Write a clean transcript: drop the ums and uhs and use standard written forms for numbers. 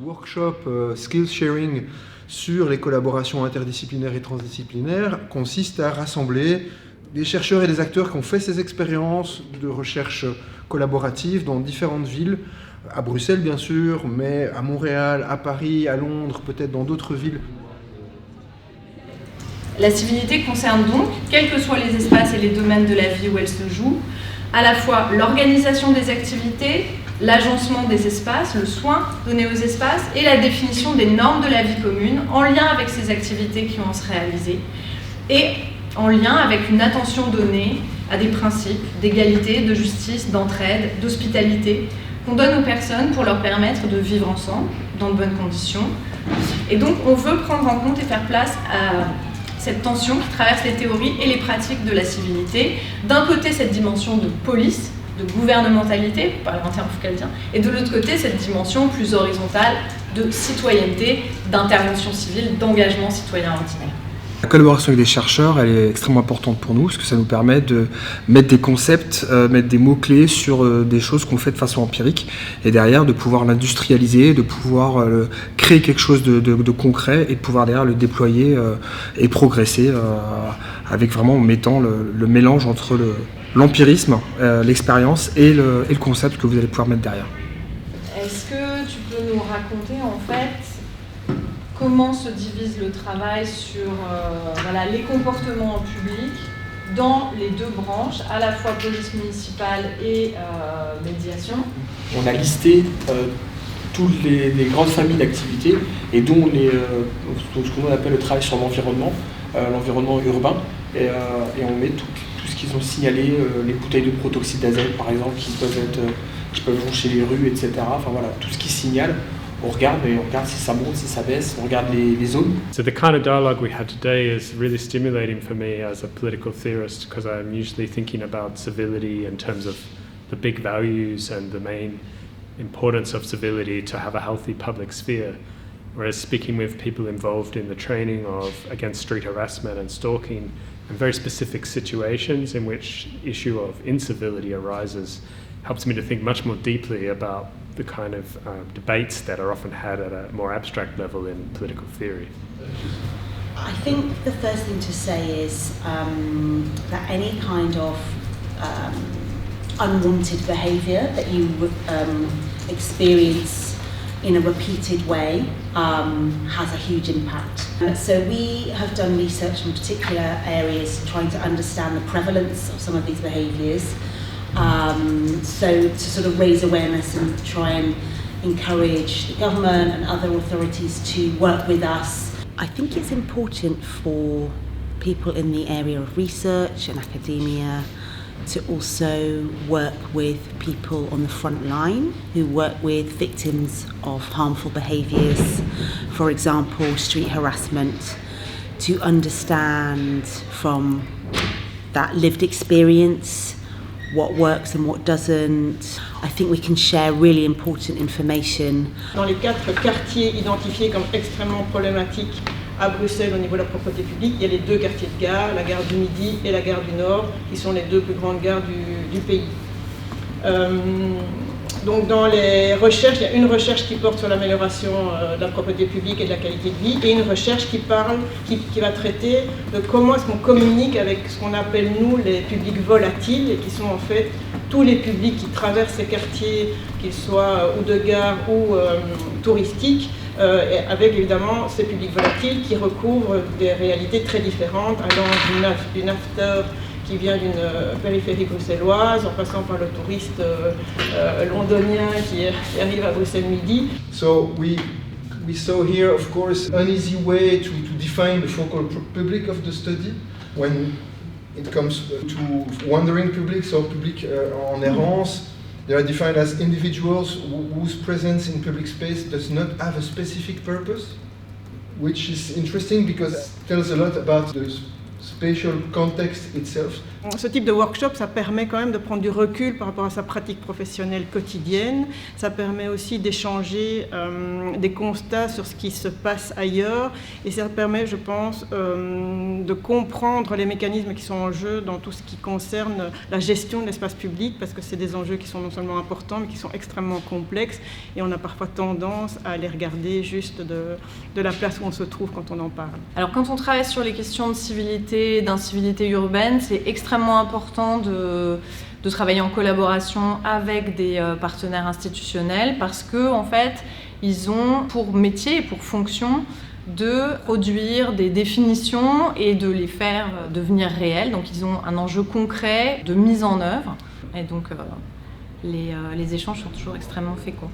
workshop skills sharing sur les collaborations interdisciplinaires et transdisciplinaires consiste à rassembler des chercheurs et des acteurs qui ont fait ces expériences de recherche collaborative dans différentes villes, à Bruxelles bien sûr, mais à Montréal, à Paris, à Londres, peut-être dans d'autres villes. La civilité concerne donc, quels que soient les espaces et les domaines de la vie où elle se joue, à la fois l'organisation des activités, l'agencement des espaces, le soin donné aux espaces et la définition des normes de la vie commune en lien avec ces activités qui vont se réaliser et en lien avec une attention donnée à des principes d'égalité, de justice, d'entraide, d'hospitalité qu'on donne aux personnes pour leur permettre de vivre ensemble dans de bonnes conditions. Et donc on veut prendre en compte et faire place à cette tension qui traverse les théories et les pratiques de la civilité. D'un côté, cette dimension de police, de gouvernementalité, parlementaire focalisien, et de l'autre côté, cette dimension plus horizontale de citoyenneté, d'intervention civile, d'engagement citoyen ordinaire. La collaboration avec des chercheurs, elle est extrêmement importante pour nous, parce que ça nous permet de mettre des concepts, mettre des mots-clés sur des choses qu'on fait de façon empirique, et derrière de pouvoir l'industrialiser, de pouvoir créer quelque chose de concret, et de pouvoir derrière le déployer et progresser, avec vraiment en mettant le mélange entre l'empirisme, l'expérience et le concept que vous allez pouvoir mettre derrière. Est-ce que tu peux nous raconter en fait comment se divise le travail sur les comportements en public dans les deux branches, à la fois police municipale et médiation? On a listé toutes les grandes familles d'activités et dont ce qu'on appelle le travail sur l'environnement urbain, et on met tout ce qu'ils ont signalé, les bouteilles de protoxyde d'azote par exemple qui peuvent joncher les rues, etc. Enfin voilà, tout ce qui signale. On regarde si ça monte, si ça baisse, on regarde les zones. So the kind of dialogue we had today is really stimulating for me as a political theorist, because I'm usually thinking about civility in terms of the big values and the main importance of civility to have a healthy public sphere. Whereas speaking with people involved in the training against street harassment and stalking and very specific situations in which issue of incivility arises helps me to think much more deeply about the kind of debates that are often had at a more abstract level in political theory. I think the first thing to say is that any kind of unwanted behaviour that you experience in a repeated way has a huge impact. So we have done research in particular areas trying to understand the prevalence of some of these behaviours. So to sort of raise awareness and try and encourage the government and other authorities to work with us. I think it's important for people in the area of research and academia to also work with people on the front line who work with victims of harmful behaviours, for example, street harassment, to understand from that lived experience what works and what doesn't. I think we can share really important information. Dans les 4 quartiers identifiés comme extrêmement problématiques à Bruxelles au niveau de la propreté publique, il y a les 2 quartiers de gare, la gare du Midi et la gare du Nord, qui sont les 2 plus grandes gares du pays. Donc dans les recherches, il y a une recherche qui porte sur l'amélioration de la propreté publique et de la qualité de vie, et une recherche qui va traiter de comment est-ce qu'on communique avec ce qu'on appelle nous les publics volatiles, et qui sont en fait tous les publics qui traversent ces quartiers, qu'ils soient ou de gare ou touristiques, avec évidemment ces publics volatiles qui recouvrent des réalités très différentes, allant d'une after qui vient d'une périphérie bruxelloise, en passant par le touriste londonien qui arrive à Bruxelles Midi. So we saw here, of course, an easy way to define the focal public of the study when it comes to wandering public, so public en errance. They are defined as individuals whose presence in public space does not have a specific purpose, which is interesting because it tells a lot about the spatial context itself. Ce type de workshop, ça permet quand même de prendre du recul par rapport à sa pratique professionnelle quotidienne. Ça permet aussi d'échanger des constats sur ce qui se passe ailleurs. Et ça permet, je pense, de comprendre les mécanismes qui sont en jeu dans tout ce qui concerne la gestion de l'espace public, parce que c'est des enjeux qui sont non seulement importants, mais qui sont extrêmement complexes. Et on a parfois tendance à les regarder juste de la place où on se trouve quand on en parle. Alors quand on travaille sur les questions de civilité, d'incivilité urbaine, c'est extrêmement important de travailler en collaboration avec des partenaires institutionnels parce que en fait, ils ont pour métier et pour fonction de produire des définitions et de les faire devenir réelles. Donc ils ont un enjeu concret de mise en œuvre et donc les échanges sont toujours extrêmement féconds.